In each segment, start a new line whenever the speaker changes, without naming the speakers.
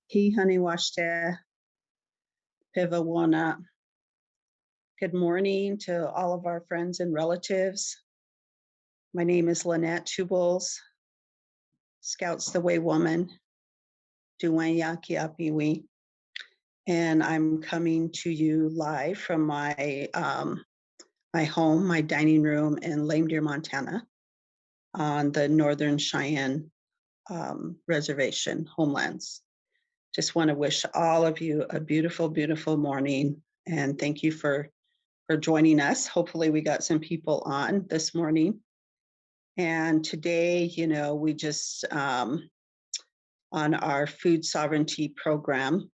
He honey washte pivawana. Good morning to all of our friends and relatives. My name is Lynette Tubles, Scouts the Way Woman, Duwanya Kiapiwi, and I'm coming to you live from my my home, my dining room in Lame Deer, Montana, on the Northern Cheyenne Reservation, homelands. Just want to wish all of you a beautiful, beautiful morning, and thank you for joining us. Hopefully we got some people on this morning. And today, you know, we just, on our food sovereignty program,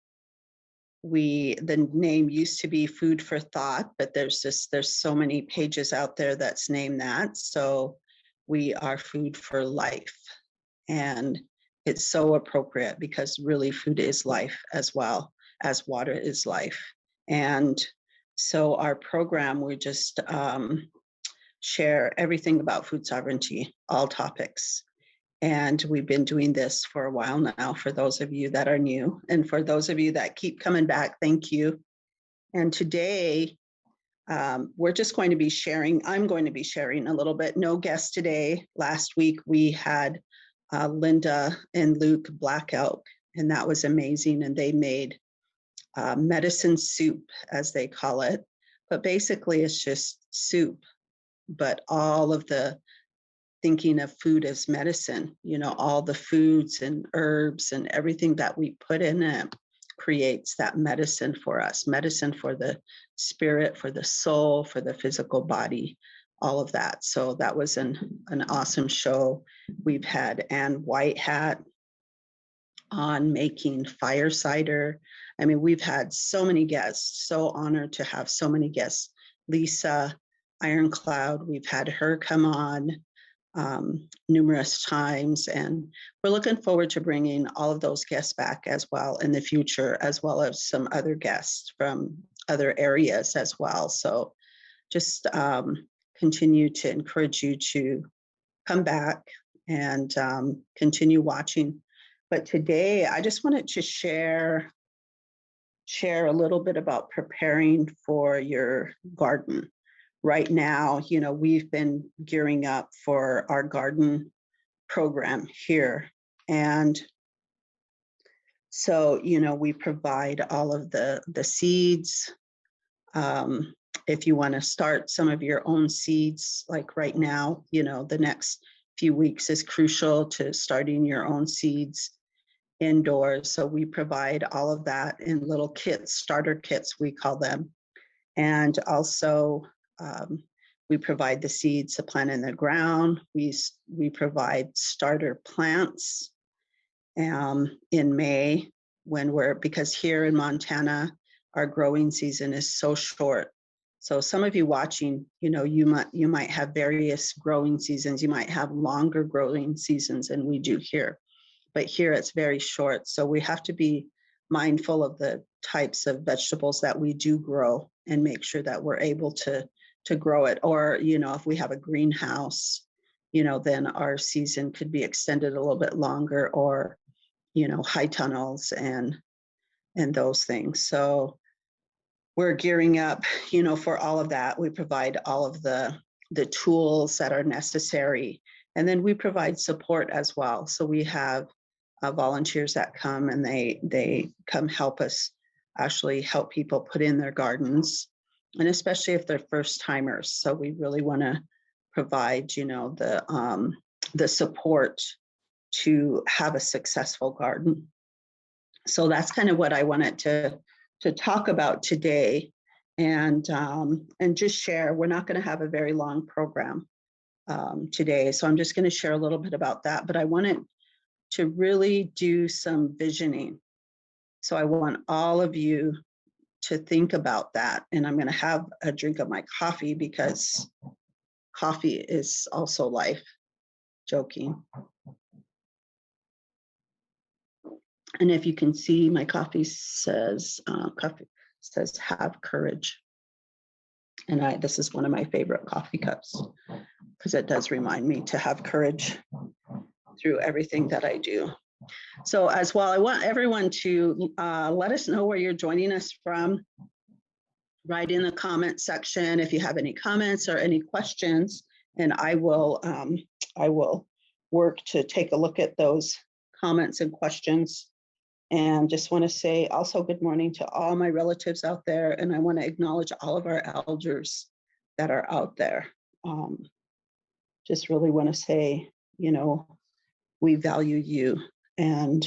the name used to be Food for Thought, but there's so many pages out there that's named that. So we are Food for Life. And it's so appropriate because really food is life as well as water is life. And so our program, we just share everything about food sovereignty, all topics. And we've been doing this for a while now, for those of you that are new. And for those of you that keep coming back, thank you. And today, we're just going to be sharing, I'm going to be sharing a little bit. No guest today. Last week, we had Linda and Luke Black Elk, and that was amazing. And they made medicine soup, as they call it. But basically, it's just soup, but all of the thinking of food as medicine, you know, all the foods and herbs and everything that we put in it creates that medicine for us, medicine for the spirit, for the soul, for the physical body, all of that. So that was an awesome show. We've had Ann Whitehat on making fire cider. I mean, we've had so many guests, so honored to have so many guests. Lisa Ironcloud, we've had her come on numerous times, and we're looking forward to bringing all of those guests back as well in the future, as well as some other guests from other areas as well. So just continue to encourage you to come back and continue watching. But today I just wanted to share a little bit about preparing for your garden. Right now, you know, we've been gearing up for our garden program here. And so, you know, we provide all of the seeds. If you want to start some of your own seeds, like right now, you know, the next few weeks is crucial to starting your own seeds indoors. So we provide all of that in little kits, starter kits, we call them. And also, we provide the seeds to plant in the ground. We provide starter plants in May because here in Montana, our growing season is so short. So some of you watching, you know, you might have various growing seasons. You might have longer growing seasons than we do here, but here it's very short. So we have to be mindful of the types of vegetables that we do grow and make sure that we're able to grow it. Or, you know, if we have a greenhouse, you know, then our season could be extended a little bit longer, or, you know, high tunnels and those things. So we're gearing up, you know, for all of that. We provide all of the tools that are necessary. And then we provide support as well. So we have volunteers that come, and they come help us actually help people put in their gardens, and especially if they're first timers. So we really want to provide, you know, the support to have a successful garden. So that's kind of what I wanted to talk about today, and just share. We're not going to have a very long program today, so I'm just going to share a little bit about that. But I wanted to really do some visioning. So I want all of you to think about that. And I'm going to have a drink of my coffee because coffee is also life. Joking. And if you can see, my coffee says have courage. And this is one of my favorite coffee cups because it does remind me to have courage through everything that I do. So as well, I want everyone to let us know where you're joining us from. Write in the comment section if you have any comments or any questions, and I will work to take a look at those comments and questions. And just want to say also good morning to all my relatives out there, and I want to acknowledge all of our elders that are out there. Just really want to say, we value you, and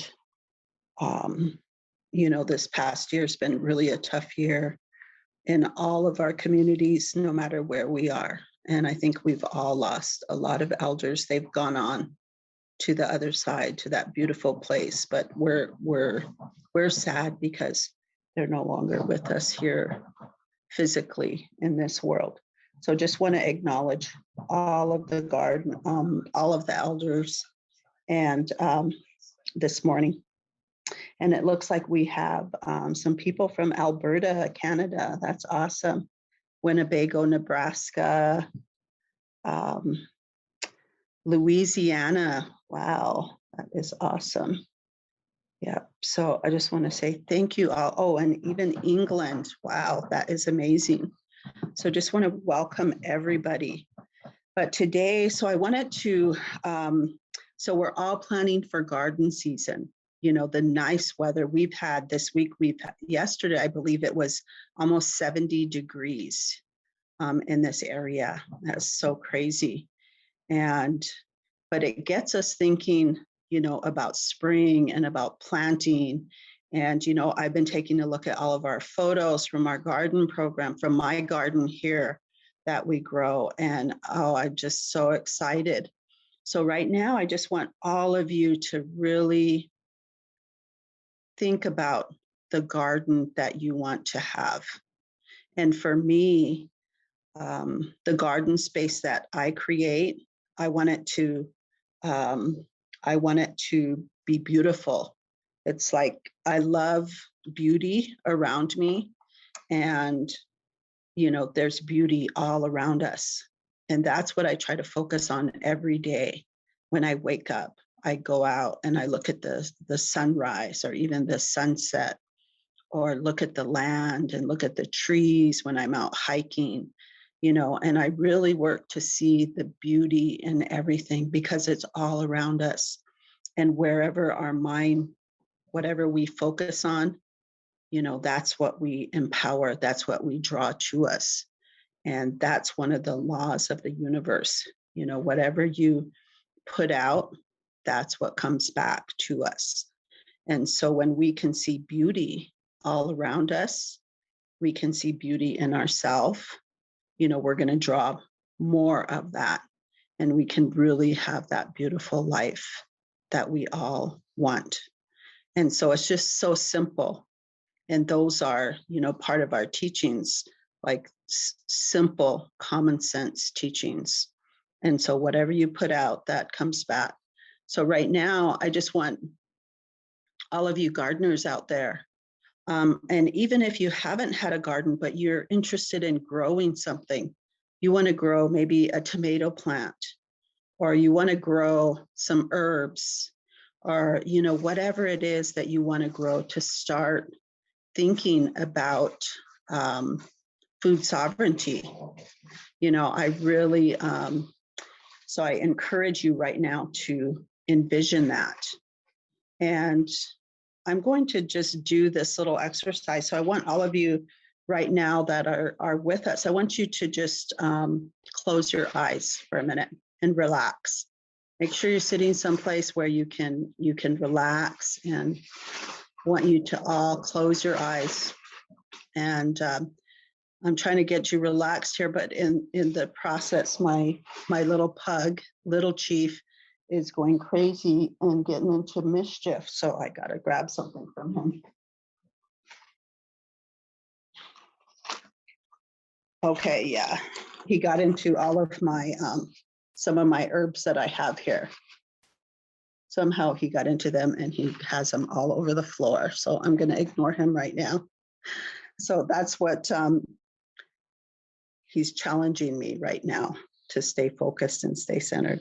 this past year has been really a tough year in all of our communities, no matter where we are. And I think we've all lost a lot of elders. They've gone on to the other side, to that beautiful place, but we're sad because they're no longer with us here physically in this world. So just want to acknowledge all of the all of the elders, and this morning. And it looks like we have some people from Alberta, Canada. That's awesome. Winnebago, Nebraska, Louisiana. Wow, that is awesome. Yeah, so I just want to say thank you all. Oh, and even England. Wow, that is amazing. So just want to welcome everybody. But today, so I wanted to, so we're all planning for garden season. The nice weather we've had this week. Yesterday, I believe it was almost 70 degrees in this area. That's so crazy. But it gets us thinking, about spring and about planting. And, I've been taking a look at all of our photos from our garden program, from my garden here that we grow. And I'm just so excited. So right now, I just want all of you to really think about the garden that you want to have. And for me, the garden space that I create, I want it to be beautiful. It's like I love beauty around me, and there's beauty all around us. And that's what I try to focus on every day. When I wake up, I go out and I look at the sunrise or even the sunset, or look at the land and look at the trees when I'm out hiking, and I really work to see the beauty in everything, because it's all around us. And wherever our mind, whatever we focus on, that's what we empower, that's what we draw to us. And that's one of the laws of the universe. Whatever you put out, that's what comes back to us. And so when we can see beauty all around us, we can see beauty in ourselves, we're going to draw more of that, and we can really have that beautiful life that we all want. And so it's just so simple. And those are, part of our teachings, like simple, common sense teachings. And so whatever you put out, that comes back. So right now, I just want all of you gardeners out there, and even if you haven't had a garden, but you're interested in growing something, you want to grow maybe a tomato plant, or you want to grow some herbs, or, whatever it is that you want to grow, to start thinking about food sovereignty. I really, so I encourage you right now to envision that. And I'm going to just do this little exercise. So I want all of you right now that are with us, I want you to just close your eyes for a minute and relax. Make sure you're sitting someplace where you can relax, and I want you to all close your eyes. And I'm trying to get you relaxed here, but in the process, my little pug, Little Chief, is going crazy and getting into mischief. So I got to grab something from him. Okay, yeah. He got into all of my, some of my herbs that I have here. Somehow he got into them and he has them all over the floor. So I'm going to ignore him right now. So that's what he's challenging me right now, to stay focused and stay centered.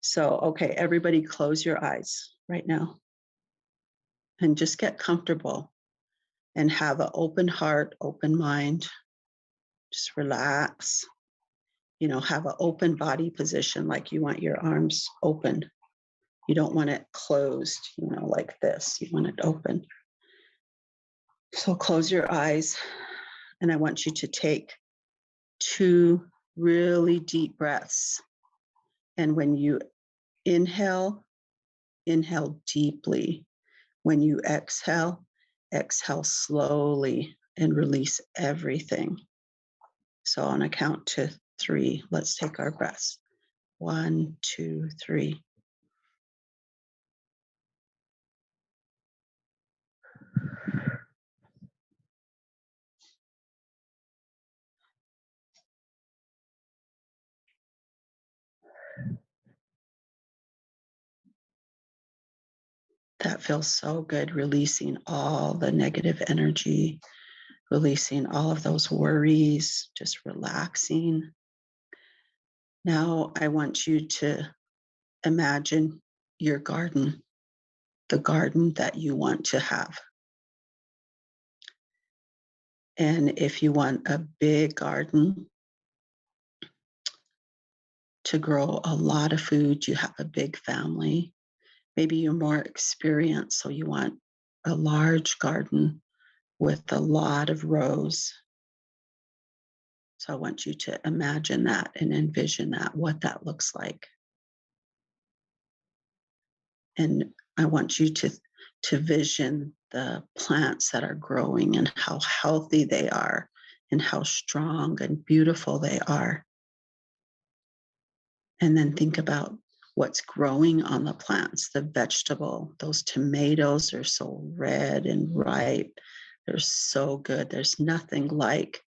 So, okay, everybody close your eyes right now. and just get comfortable and have an open heart, open mind. Just relax. Have an open body position, like you want your arms open. You don't want it closed, like this. You want it open. So close your eyes, and I want you to take 2 really deep breaths. And when you inhale, inhale deeply. When you exhale, exhale slowly and release everything. So on a count to 3, let's take our breaths. 1, 2, 3. That feels so good, releasing all the negative energy, releasing all of those worries, just relaxing. Now I want you to imagine your garden, the garden that you want to have. And if you want a big garden to grow a lot of food, you have a big family. Maybe you're more experienced, so you want a large garden with a lot of rows. So I want you to imagine that and envision that, what that looks like. And I want you to vision the plants that are growing and how healthy they are and how strong and beautiful they are. And then think about what's growing on the plants, the vegetable. Those tomatoes are so red and ripe. They're so good. There's nothing like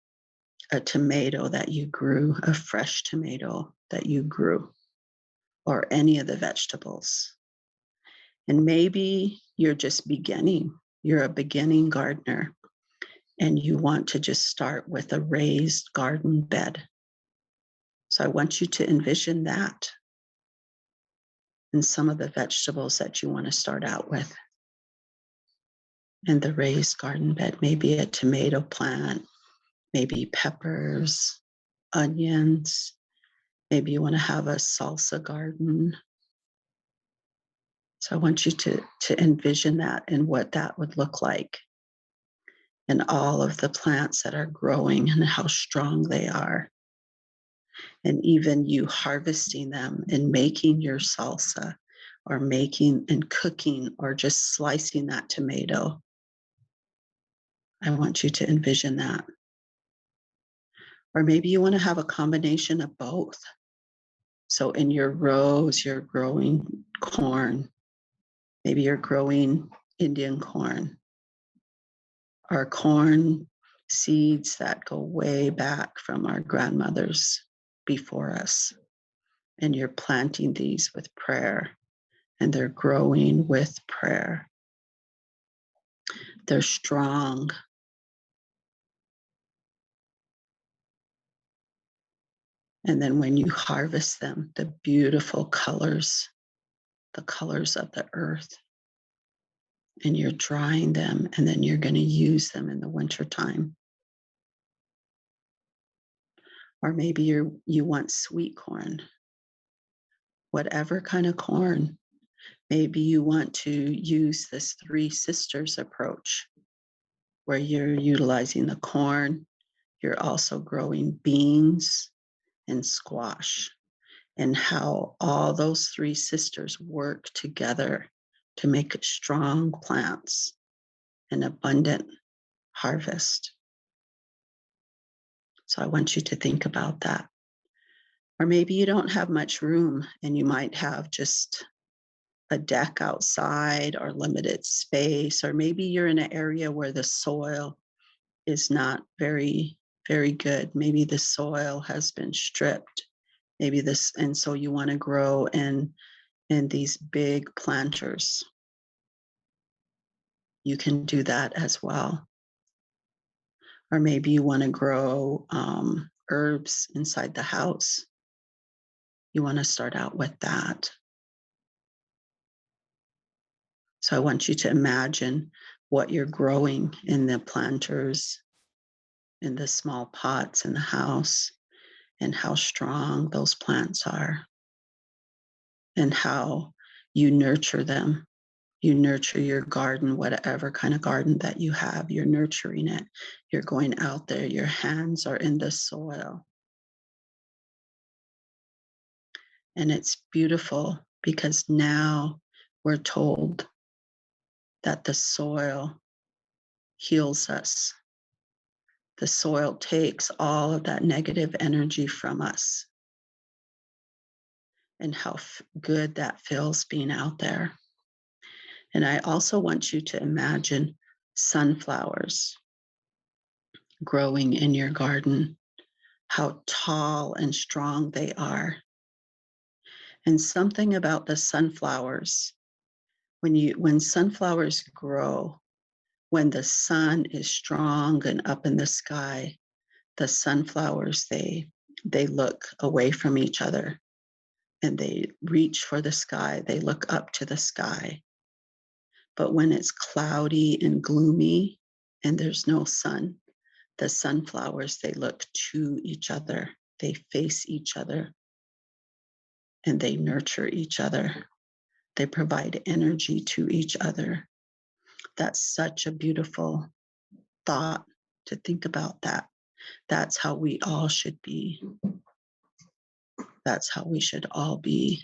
a tomato that you grew, a fresh tomato that you grew, or any of the vegetables. And maybe you're just beginning. You're a beginning gardener and you want to just start with a raised garden bed. So I want you to envision that and some of the vegetables that you want to start out with. And the raised garden bed, maybe a tomato plant, maybe peppers, onions. Maybe you want to have a salsa garden. So I want you to envision that and what that would look like, and all of the plants that are growing and how strong they are. And even you harvesting them and making your salsa, or making and cooking, or just slicing that tomato. I want you to envision that. Or maybe you want to have a combination of both. So in your rows, you're growing corn. Maybe you're growing Indian corn, or corn seeds that go way back from our grandmothers before us. And you're planting these with prayer, and they're growing with prayer. They're strong. And then when you harvest them, the beautiful colors, the colors of the earth, and you're drying them, and then you're going to use them in the wintertime. Or maybe you want sweet corn, whatever kind of corn. Maybe you want to use this 3 sisters approach, where you're utilizing the corn, you're also growing beans and squash, and how all those 3 sisters work together to make strong plants and abundant harvest. So I want you to think about that. Or maybe you don't have much room and you might have just a deck outside or limited space, or maybe you're in an area where the soil is not very, very good. Maybe the soil has been stripped. And so you want to grow in these big planters. You can do that as well. Or maybe you want to grow herbs inside the house. You want to start out with that. So I want you to imagine what you're growing in the planters, in the small pots in the house, and how strong those plants are, and how you nurture them. You nurture your garden, whatever kind of garden that you have, you're nurturing it. You're going out there, your hands are in the soil. And it's beautiful because now we're told that the soil heals us. The soil takes all of that negative energy from us, and how good that feels being out there. And I also want you to imagine sunflowers growing in your garden, how tall and strong they are. And something about the sunflowers, when sunflowers grow, when the sun is strong and up in the sky, the sunflowers, they look away from each other and they reach for the sky. They look up to the sky. But when it's cloudy and gloomy and there's no sun, the sunflowers, they look to each other. They face each other and they nurture each other. They provide energy to each other. That's such a beautiful thought to think about that. That's how we all should be. That's how we should all be.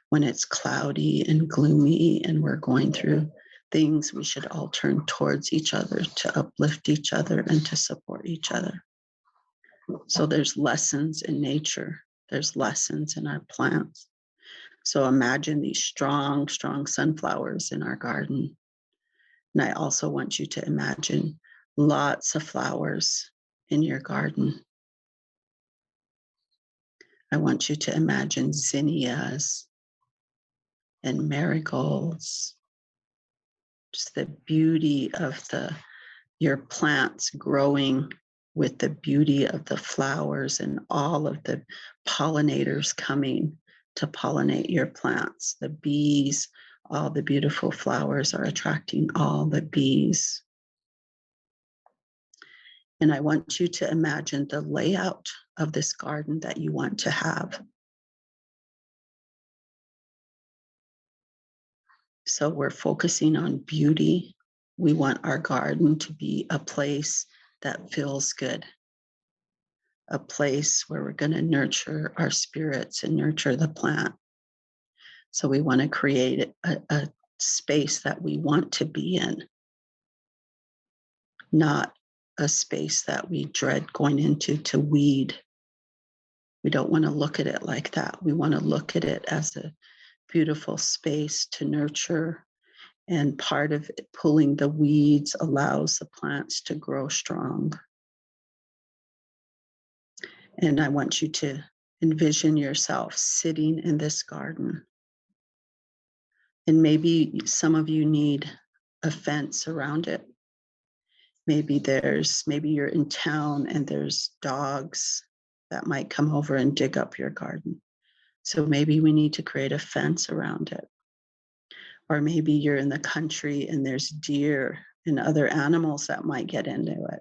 When it's cloudy and gloomy and we're going through things, we should all turn towards each other to uplift each other and to support each other. So there's lessons in nature. There's lessons in our plants. So imagine these strong, strong sunflowers in our garden. And I also want you to imagine lots of flowers in your garden. I want you to imagine zinnias and marigolds, just the beauty of your plants growing with the beauty of the flowers and all of the pollinators coming to pollinate your plants. The bees, all the beautiful flowers are attracting all the bees. And I want you to imagine the layout of this garden that you want to have. So we're focusing on beauty. We want our garden to be a place that feels good, a place where we're going to nurture our spirits and nurture the plant. So we want to create a space that we want to be in, not a space that we dread going into to weed. We don't want to look at it like that. We want to look at it as a beautiful space to nurture. And part of it, pulling the weeds allows the plants to grow strong. And I want you to envision yourself sitting in this garden. And maybe some of you need a fence around it. Maybe you're in town and there's dogs that might come over and dig up your garden. So maybe we need to create a fence around it. Or maybe you're in the country and there's deer and other animals that might get into it.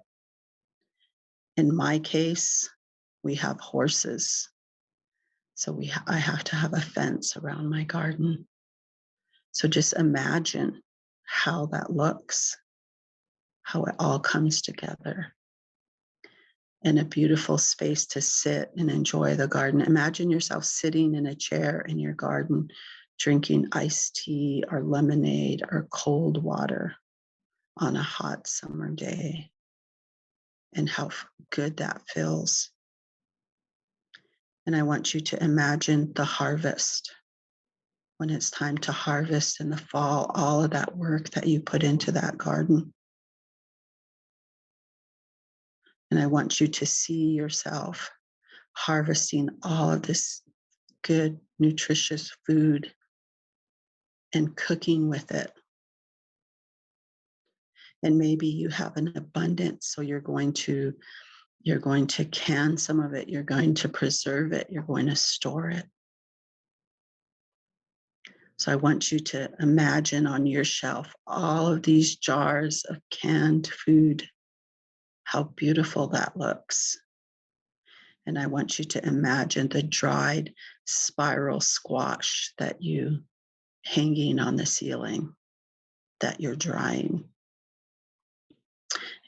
In my case, we have horses. So I have to have a fence around my garden. So just imagine how that looks, how it all comes together. And a beautiful space to sit and enjoy the garden. Imagine yourself sitting in a chair in your garden, drinking iced tea or lemonade or cold water on a hot summer day, and how good that feels. And I want you to imagine the harvest. When it's time to harvest in the fall, all of that work that you put into that garden. And I want you to see yourself harvesting all of this good, nutritious food and cooking with it. And maybe you have an abundance, so you're going to can some of it, you're going to preserve it, you're going to store it. So I want you to imagine on your shelf all of these jars of canned food, how beautiful that looks. And I want you to imagine the dried spiral squash that you hanging on the ceiling that you're drying,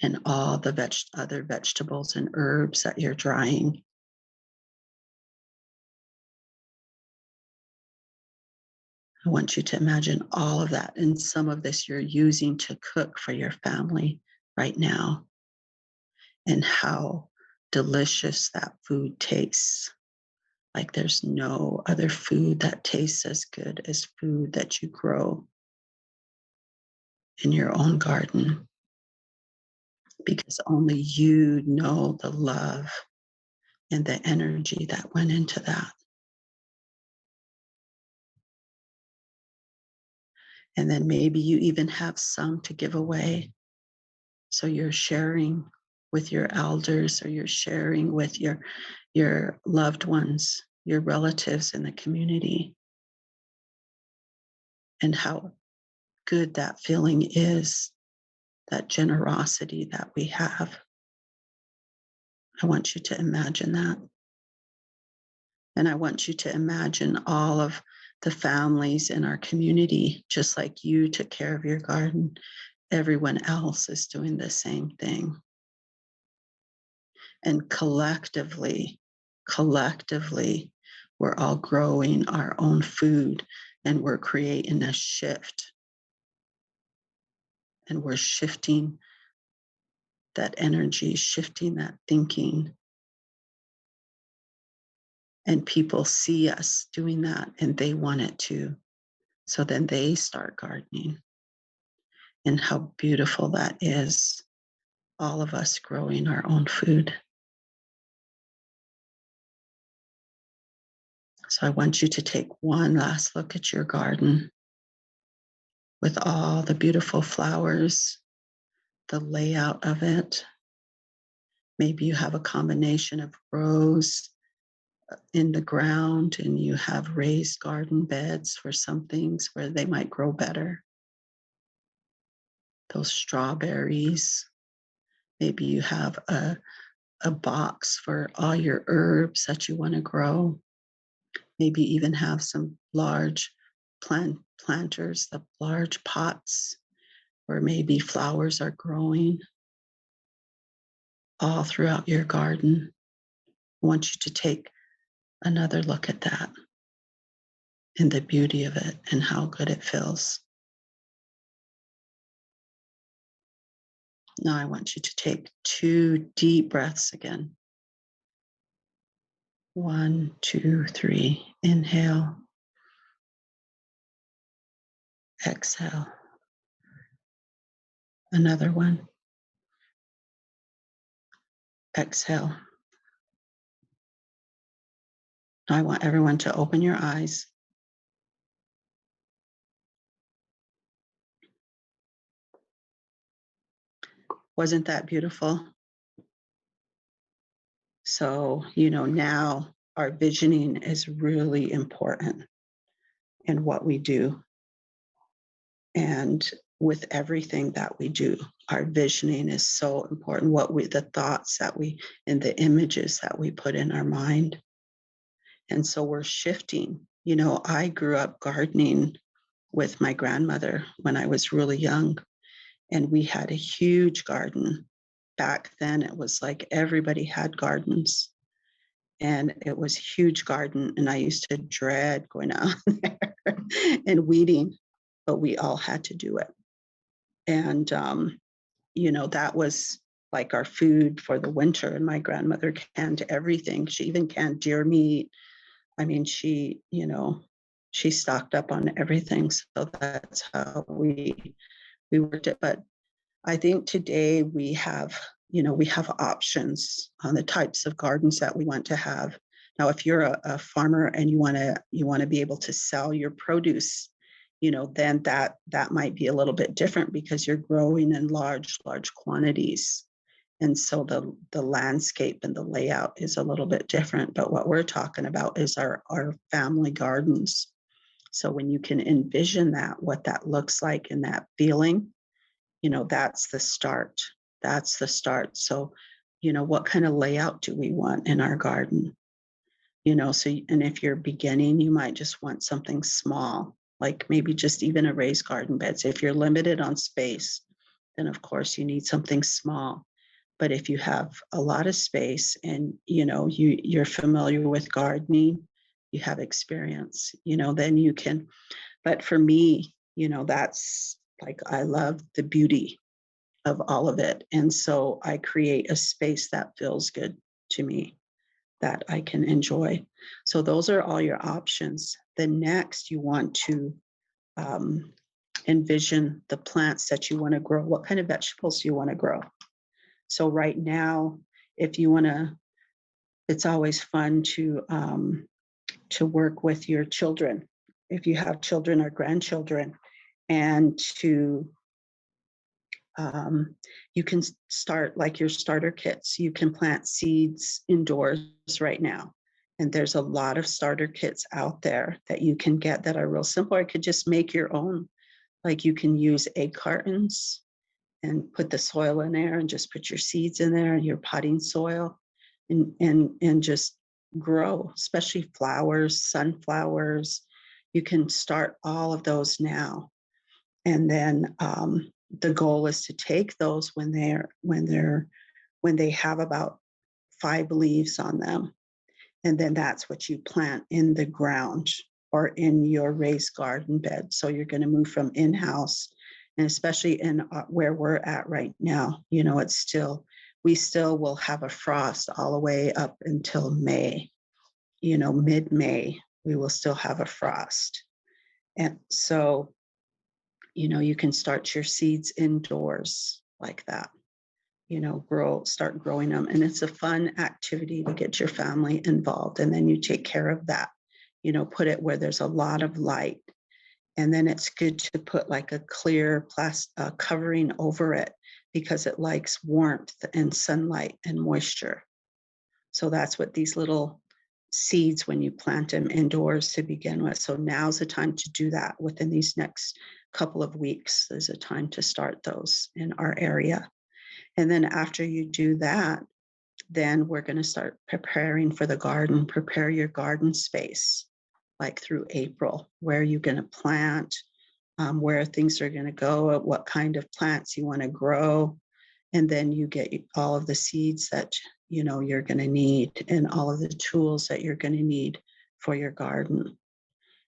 and all the other vegetables and herbs that you're drying. I want you to imagine all of that, and some of this you're using to cook for your family right now, and how delicious that food tastes. Like there's no other food that tastes as good as food that you grow in your own garden, because only you know the love and the energy that went into that. And then maybe you even have some to give away. So you're sharing with your elders, or you're sharing with your loved ones, your relatives in the community, and how good that feeling is, that generosity that we have. I want you to imagine that. And I want you to imagine all of the families in our community, just like you took care of your garden, everyone else is doing the same thing. And collectively, we're all growing our own food, and we're creating a shift, and we're shifting that energy, shifting that thinking. And people see us doing that and they want it too. So then they start gardening. And how beautiful that is, all of us growing our own food. So I want you to take one last look at your garden with all the beautiful flowers, the layout of it. Maybe you have a combination of rows in the ground, and you have raised garden beds for some things where they might grow better. Those strawberries. Maybe you have a box for all your herbs that you want to grow. Maybe even have some large planters, the large pots where maybe flowers are growing all throughout your garden. I want you to take another look at that and the beauty of it and how good it feels. Now I want you to take 2 deep breaths again. 1, 2, 3. Inhale. Exhale. Another one. Exhale. I want everyone to open your eyes. Wasn't that beautiful? So, now our visioning is really important in what we do. And with everything that we do, our visioning is so important. The thoughts that and the images that we put in our mind. And so we're shifting. I grew up gardening with my grandmother when I was really young, and we had a huge garden. Back then, it was like everybody had gardens, and it was a huge garden. And I used to dread going out there and weeding, but we all had to do it. And, that was like our food for the winter. And my grandmother canned everything. She even canned deer meat. I mean, she stocked up on everything. So that's how we worked it. But I think today we have options on the types of gardens that we want to have. Now, if you're a farmer and you want to be able to sell your produce, then that might be a little bit different, because you're growing in large quantities. And so the landscape and the layout is a little bit different. But what we're talking about is our family gardens. So when you can envision that, what that looks like and that feeling, that's the start. That's the start. So, what kind of layout do we want in our garden? And if you're beginning, you might just want something small, like maybe just even a raised garden bed. So if you're limited on space, then of course you need something small. But if you have a lot of space and you're familiar with gardening, you have experience, then you can. But for me, that's like I love the beauty of all of it. And so I create a space that feels good to me, that I can enjoy. So those are all your options. Then next, you want to envision the plants that you want to grow. What kind of vegetables do you want to grow? So right now, if you want to, it's always fun to work with your children, if you have children or grandchildren, and to you can start like your starter kits. You can plant seeds indoors right now. And there's a lot of starter kits out there that you can get that are real simple. Or you could just make your own. Like you can use egg cartons and put the soil in there and just put your seeds in there, your potting soil, and just grow, especially flowers, sunflowers. You can start all of those now. And then the goal is to take those when they have about 5 leaves on them, and then that's what you plant in the ground or in your raised garden bed. So you're going to move from in-house, and especially in where we're at right now, we still will have a frost all the way up until May. Mid-May we will still have a frost, and so you can start your seeds indoors like that, start growing them. And it's a fun activity to get your family involved. And then you take care of that, put it where there's a lot of light. And then it's good to put like a clear plastic covering over it because it likes warmth and sunlight and moisture. So that's what these little seeds, when you plant them indoors to begin with. So now's the time to do that. Within these next couple of weeks, there's a time to start those in our area. And then after you do that, then we're going to start preparing for the garden. Prepare your garden space, like through April, where you're going to plant, where things are going to go, what kind of plants you want to grow. And then you get all of the seeds that you're going to need, and all of the tools that you're going to need for your garden.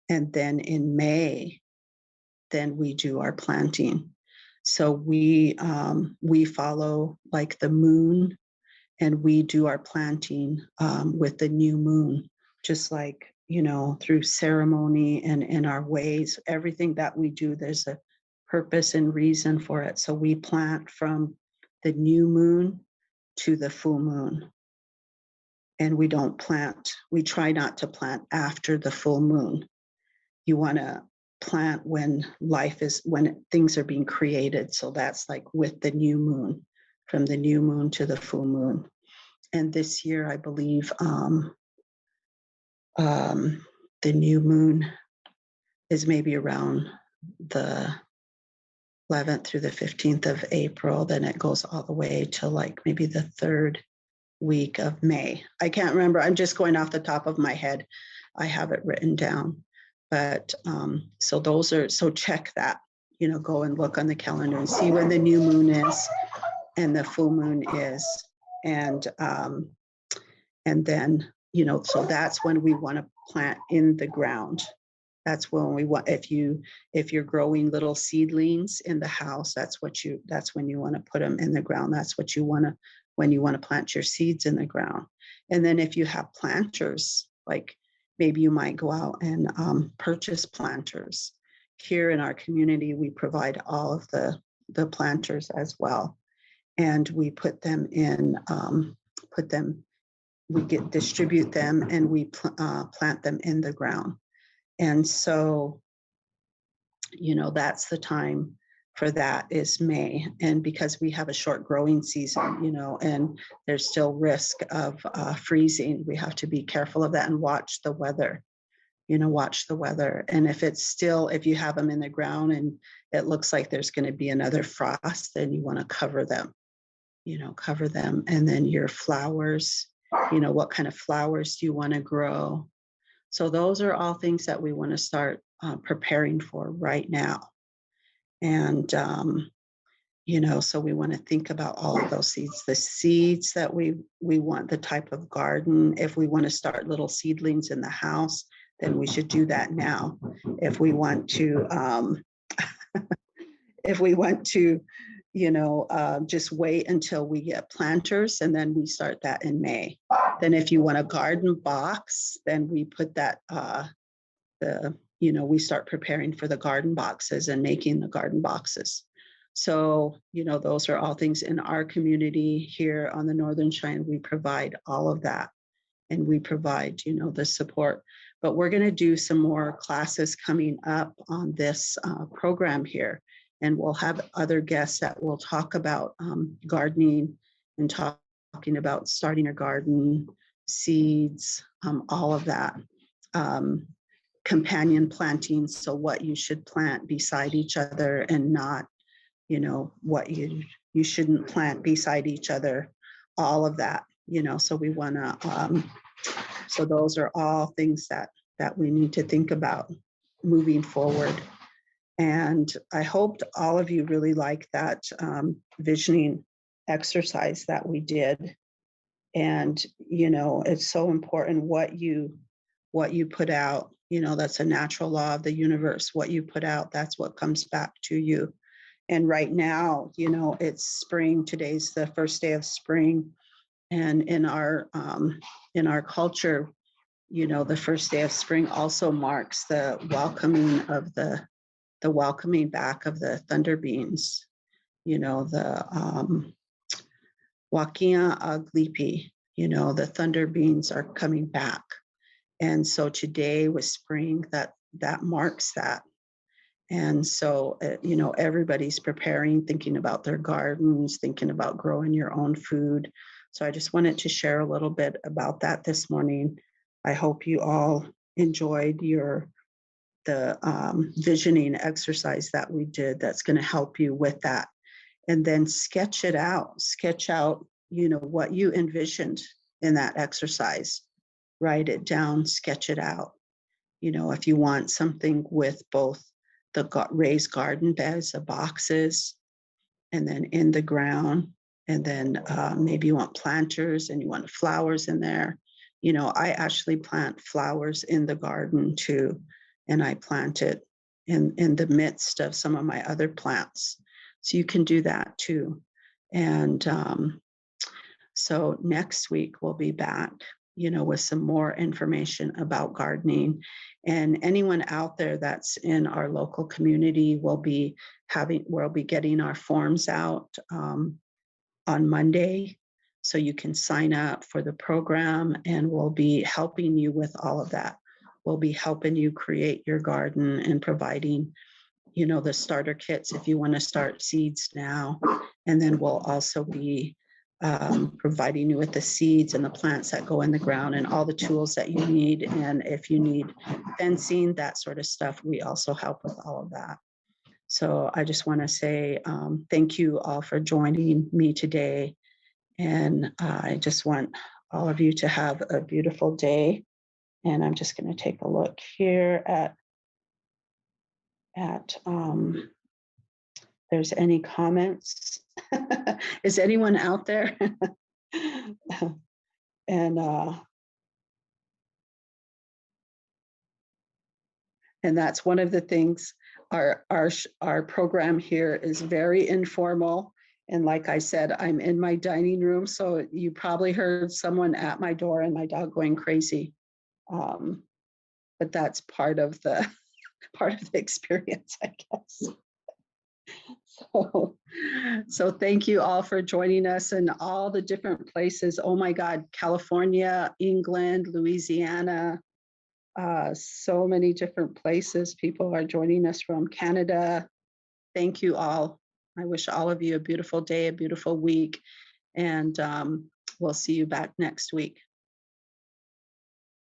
And then in May, then we do our planting. So we follow like the moon, and we do our planting with the new moon, just like through ceremony and in our ways. Everything that we do, there's a purpose and reason for it. So we plant from the new moon to the full moon, and we try not to plant after the full moon. You want to plant when things are being created. So that's like with the new moon, from the new moon to the full moon. And this year, I believe the new moon is maybe around the 11th through the 15th of April. Then it goes all the way to like maybe the 3rd week of May. I can't remember. I'm just going off the top of my head. I have it written down. But so check that, go and look on the calendar and see when the new moon is and the full moon is. And then, so that's when we want to plant in the ground. That's when we want, if you're growing little seedlings in the house, that's when you want to put them in the ground. That's what you want to, when you want to plant your seeds in the ground. And then if you have planters, like maybe you might go out and purchase planters. Here in our community, we provide all of the planters as well. And we put them in, distribute them, and we plant them in the ground. And so, that's the time for that is May. And because we have a short growing season, and there's still risk of freezing, we have to be careful of that and watch the weather. watch the weather. And if you have them in the ground and it looks like there's going to be another frost, then you want to cover them, cover them. And then your flowers, what kind of flowers do you want to grow? So those are all things that we want to start preparing for right now. And, so we want to think about all of those seeds, the seeds that we want, the type of garden. If we want to start little seedlings in the house, then we should do that now. If we want to, just wait until we get planters, and then we start that in May. Then if you want a garden box, then we put that, we start preparing for the garden boxes and making the garden boxes. So, those are all things in our community here on the Northern Cheyenne. We provide all of that, and we provide, the support. But we're going to do some more classes coming up on this program here. And we'll have other guests that will talk about gardening and talking about starting a garden, seeds, all of that. Companion planting, so what you should plant beside each other and not, what you shouldn't plant beside each other, all of that, so we want to, so those are all things that we need to think about moving forward. And I hoped all of you really like that visioning exercise that we did. And, it's so important what you put out, that's a natural law of the universe. What you put out, that's what comes back to you. And right now, it's spring. Today's the first day of spring. And in our culture, the first day of spring also marks the welcoming of the welcoming back of the thunder beings, the Wakia Aglipi, the thunder beings are coming back. And so today with spring, that marks that. And so, everybody's preparing, thinking about their gardens, thinking about growing your own food. So I just wanted to share a little bit about that this morning. I hope you all enjoyed the visioning exercise that we did. That's going to help you with that. And then sketch out, what you envisioned in that exercise. Write it down, sketch it out. If you want something with both the raised garden beds, the boxes, and then in the ground, and then maybe you want planters and you want flowers in there. I actually plant flowers in the garden too, and I plant it in the midst of some of my other plants. So you can do that too. And so next week we'll be back, with some more information about gardening. And anyone out there that's in our local community we'll be getting our forms out on Monday. So you can sign up for the program, and we'll be helping you with all of that. We'll be helping you create your garden and providing, the starter kits if you want to start seeds now. And then we'll also be providing you with the seeds and the plants that go in the ground and all the tools that you need. And if you need fencing, that sort of stuff, we also help with all of that. So I just want to say thank you all for joining me today. And I just want all of you to have a beautiful day. And I'm just going to take a look here at there's any comments. Is anyone out there? And that's one of the things. Our program here is very informal. And like I said, I'm in my dining room, so you probably heard someone at my door and my dog going crazy. But that's part of the experience, I guess. So thank you all for joining us in all the different places. Oh my God, California, England, Louisiana, so many different places people are joining us from. Canada. Thank you all. I wish all of you a beautiful day, a beautiful week, and we'll see you back next week.